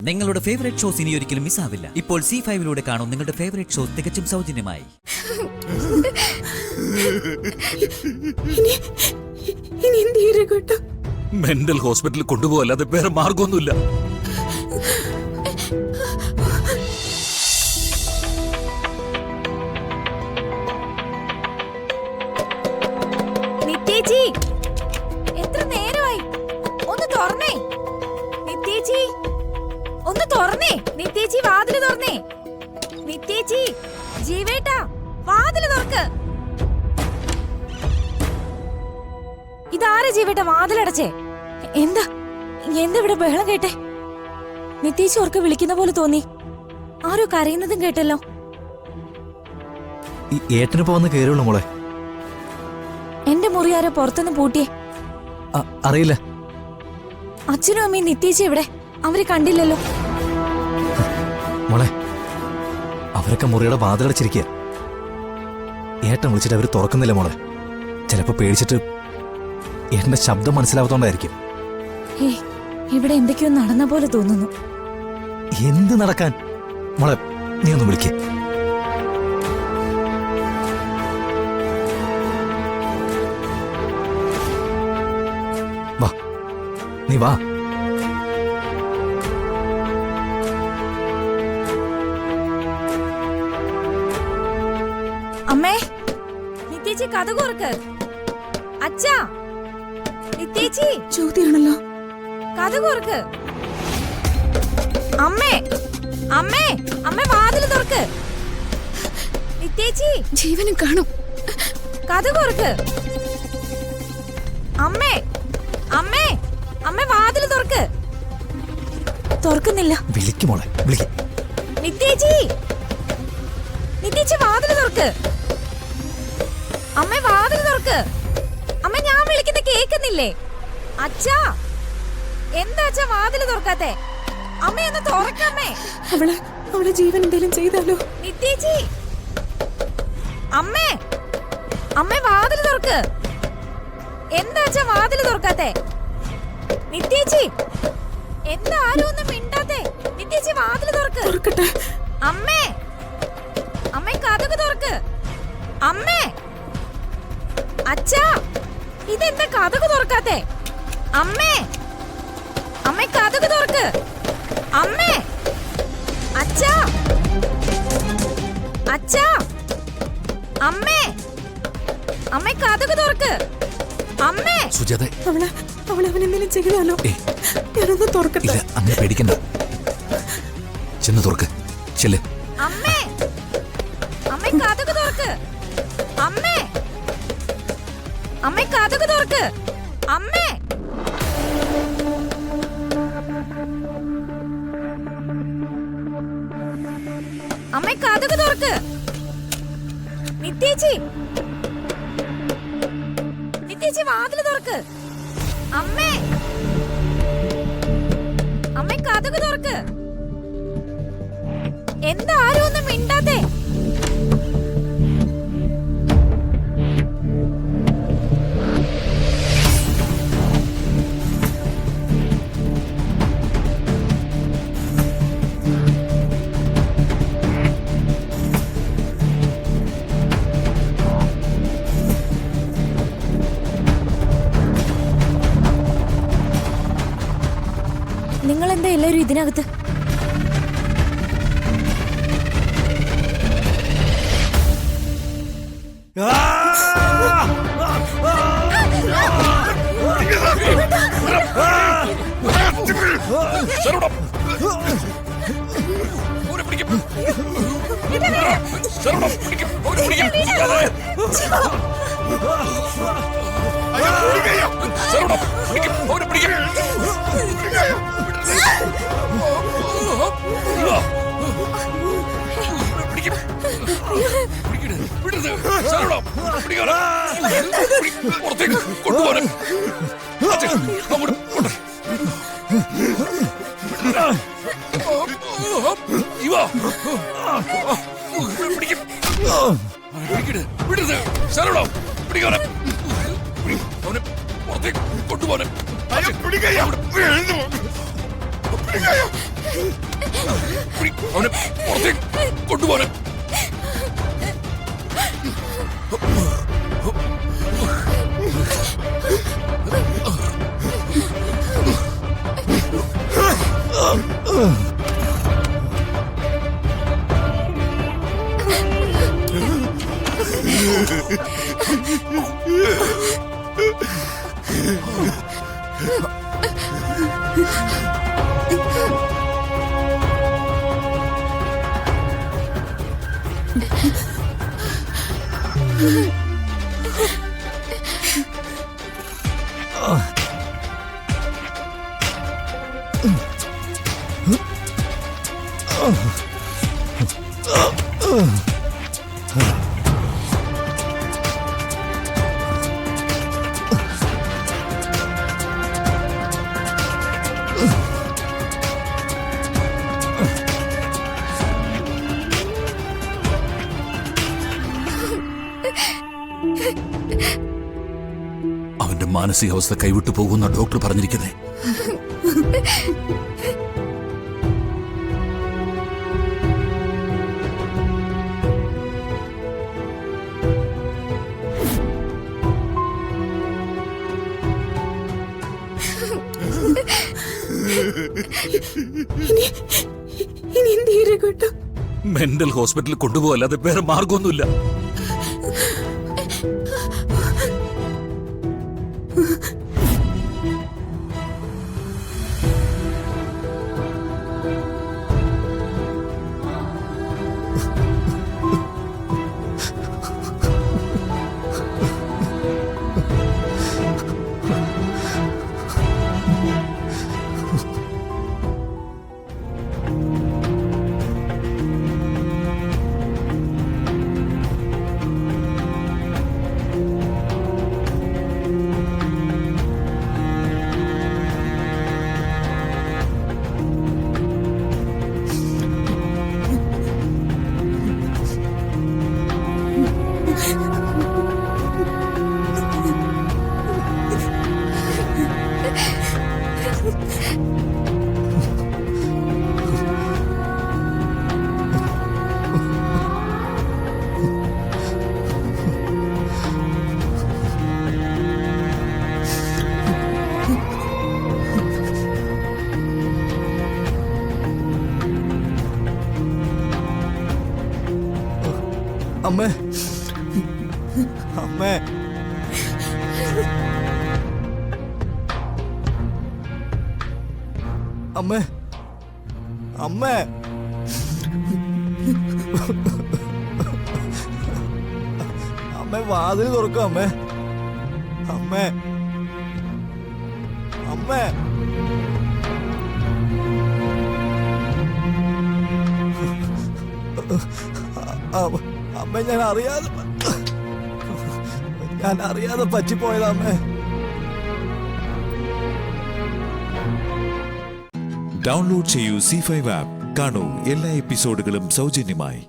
നിങ്ങളുടെ favourite shows ഇനി ഒരിക്കലും മിസ്സാവില്ല. ഇപ്പോൾ C5 കാണും നിങ്ങളുടെ ഫേവറേറ്റ് ഷോസ് തികച്ചും സൗജന്യമായി. മെന്റൽ ഹോസ്പിറ്റലിൽ കൊണ്ടുപോകല്ലാതെ വേറെ മാർഗമൊന്നുമില്ല. നിത്യേച്ചി, എത്ര നേരമായി? ഒന്ന് തുറന്നേ നിത്യേച്ചി, ഒന്ന് തുറന്നേ നിത്യേച്ചി, വാതില് തുറന്നേ നിത്യേച്ചി. ജീവേട്ടാ, വാതില് തുറക്ക്. ഇതാരാ ജീവേട്ടാ വാതിലടച്ചേ? എന്താ ഇവിടെ ബഹളം കേട്ടെ? നിത്യേച്ചി ഓർക്ക് വിളിക്കുന്ന പോലെ തോന്നി. ആരോ കരയുന്നതും കേട്ടല്ലോ. ഏട്ടനിപ്പോ വന്ന് കേറുള്ളൂ മോളെ. എന്റെ മുറി ആരോ പുറത്തുനിന്ന് പൂട്ടിയേ? അറിയില്ല. അച്ഛനും അമ്മയും നിത്യേച്ചി എവിടെ? അവരെ കണ്ടില്ലല്ലോ. മോളെ, അവരൊക്കെ മുറിയുടെ വാതിലടച്ചിരിക്കുക. ഏട്ടൻ വിളിച്ചിട്ട് അവര് തുറക്കുന്നില്ല മോളെ. ചിലപ്പോ പേടിച്ചിട്ട് ഏട്ടന്റെ ശബ്ദം മനസ്സിലാവാത്തോണ്ടായിരിക്കും. ഇവിടെ എന്തൊക്കെയോ നടന്ന പോലെ തോന്നുന്നു. എന്ത് നടക്കാൻ മോളെ, നീ ഒന്ന് വിളിക്കേ. വാ, നീ വാ. അമ്മേ, നിത്യേച്ചി കഥ കോർക്ക്. അച്ഛാ, നിത്യേച്ചി ചോദ്യാണല്ലോ. കഥ കോർക്ക്. അമ്മേ, അമ്മേ, അമ്മേ വാതില് തുറക്ക്. നിത്യേച്ചി ജീവനും കാണും. കഥ കോർക്ക്. അമ്മേ, അമ്മേ, അമ്മേ വാതില് തുറക്ക്. തുറക്കുന്നില്ല. വിളിക്ക് മോളെ, വിളിക്ക്. നിത്യേച്ചി, നിത്യേച്ചി വാതില് തുറക്ക്. അമ്മേ വാതില് തുറക്ക്. അമ്മ, ഞാൻ വിളിക്കുന്ന കേക്കുന്നില്ലേ? അച്ഛാ, എന്താ അച്ഛാ വാതില് തുറക്കാത്തെ? അമ്മയൊന്ന് തുറക്കമ്മേ. അവളെ ജീവൻ എന്തെങ്കിലും ചെയ്താലോ? നിത്യേച്ചി, അമ്മേ, അമ്മേ വാതില് തുറക്ക്. എന്താ അച്ഛാ വാതില് തുറക്കാത്തെ? നിത്യേച്ചി, എന്താ ആരും ഒന്നും മിണ്ടാത്തെ? നിത്യേച്ചി വാതില് തുറക്ക്. തുറക്കട്ടെ. അമ്മേ, അമ്മേ കഥക് തുറക്ക്. അമ്മേ, അച്ഛാ, ഇതെന്താ കഥക് തുറക്കാത്തെ? അമ്മേ, അമ്മേ കഥക് തുറക്ക്. അമ്മേ, അച്ഛാ, അച്ഛാ, അമ്മേ, അമ്മേ കഥക് തുറക്ക്. അമ്മേ. സുജാത, അവനെന്തെങ്കിലും ചെയ്താലോ? ഞാനൊന്ന് തുറക്കട്ടെ. ഇല്ല, അങ്ങനെ പേടിക്കണ്ട. ചെന്ന് തുറക്ക്, ചെല്ല്. അമ്മേ, അമ്മേ കഥക് തുറക്ക്. അമ്മേ, അമ്മേ കഥക് തുറക്ക്. അമ്മേ. അമ്മേ കഥക് തുറക്ക്. നിത്യേച്ചി, നിത്യേച്ചി വാതില് തുറക്ക്. അമ്മേ, അമ്മേ കഥക് തുറക്ക്. എന്താ ആരും ഒന്നും മിണ്ടാത്തെ? നിങ്ങളെന്താ എല്ലാവരും ഇതിനകത്ത്? അവനെ പുറത്തേക്ക് കൊണ്ടുപോകാൻ. അവന്റെ മാനസികാവസ്ഥ കൈവിട്ടു പോകുന്ന ഡോക്ടർ പറഞ്ഞിരിക്കുന്നേ. ഇനി എന്ത് ചെയ്യേ കേട്ടോ? മെന്റൽ ഹോസ്പിറ്റലിൽ കൊണ്ടുപോകല്ലാതെ വേറെ മാർഗമൊന്നുമില്ല. അമ്മേ, അമ്മേ, അമ്മേ, അമ്മേ, അമ്മേ, വാതിൽ തുറക്കും അമ്മേ, അമ്മേ, അമ്മേ. അമ്മ, ഞാൻ അറിയാതെ പറ്റിപ്പോയതാ അമ്മേ. ഡൗൺലോഡ് ചെയ്യൂ C5 ആപ്പ്. കാണൂ എല്ലാ എപ്പിസോഡുകളും സൗജന്യമായി.